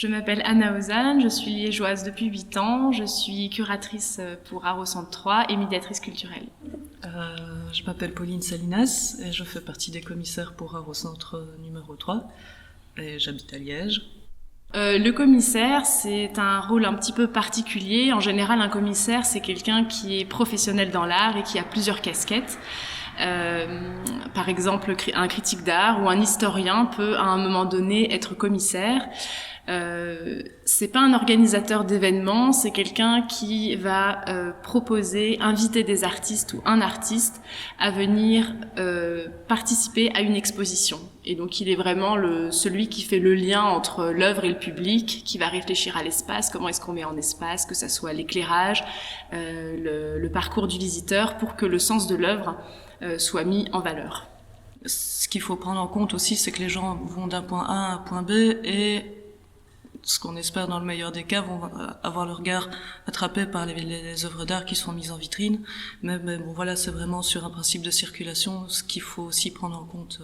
Je m'appelle Anna Ozan, je suis liégeoise depuis 8 ans, je suis curatrice pour Art au Centre 3 et médiatrice culturelle. Je m'appelle Pauline Salinas et je fais partie des commissaires pour Art au Centre numéro 3 et j'habite à Liège. Le commissaire, c'est un rôle un petit peu particulier. En général, un commissaire, c'est quelqu'un qui est professionnel dans l'art et qui a plusieurs casquettes. Par exemple, un critique d'art ou un historien peut à un moment donné être commissaire. C'est pas un organisateur d'événements, c'est quelqu'un qui va proposer, inviter des artistes ou un artiste à venir participer à une exposition. Et donc il est vraiment celui qui fait le lien entre l'œuvre et le public, qui va réfléchir à l'espace, comment est-ce qu'on met en espace, que ça soit l'éclairage, le parcours du visiteur, pour que le sens de l'œuvre soit mis en valeur. Ce qu'il faut prendre en compte aussi, c'est que les gens vont d'un point A à un point B et ce qu'on espère dans le meilleur des cas, vont avoir le regard attrapé par les œuvres d'art qui sont mises en vitrine. Mais bon, voilà, c'est vraiment sur un principe de circulation, ce qu'il faut aussi prendre en compte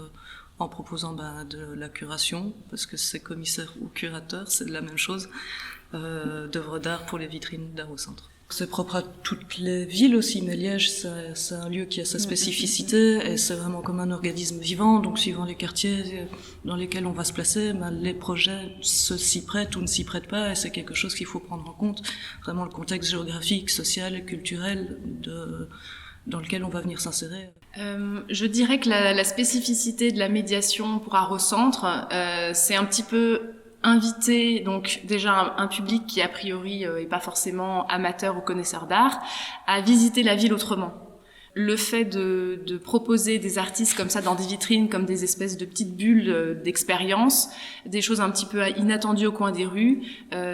en proposant de la curation, parce que c'est commissaire ou curateur, c'est la même chose, d'œuvres d'art pour les vitrines d'Art au Centre. C'est propre à toutes les villes aussi, mais Liège, c'est un lieu qui a sa spécificité et c'est vraiment comme un organisme vivant. Donc, suivant les quartiers dans lesquels on va se placer, les projets s'y prêtent ou ne s'y prêtent pas et c'est quelque chose qu'il faut prendre en compte. Vraiment le contexte géographique, social et culturel dans lequel on va venir s'insérer. Je dirais que la spécificité de la médiation pour Art au Centre, c'est un petit peu inviter donc déjà un public qui a priori est pas forcément amateur ou connaisseur d'art à visiter la ville autrement. Le fait de proposer des artistes comme ça dans des vitrines, comme des espèces de petites bulles d'expérience, des choses un petit peu inattendues au coin des rues,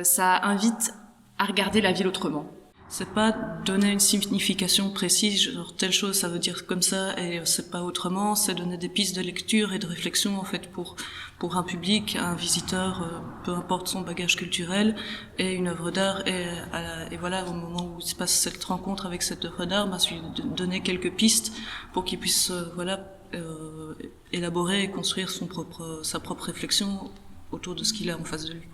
ça invite à regarder la ville autrement. C'est pas donner une signification précise, genre telle chose ça veut dire comme ça et c'est pas autrement, c'est donner des pistes de lecture et de réflexion en fait pour un public, un visiteur, peu importe son bagage culturel et une œuvre d'art et voilà au moment où il se passe cette rencontre avec cette œuvre d'art, donner quelques pistes pour qu'il puisse élaborer et construire sa propre réflexion autour de ce qu'il a en face de lui.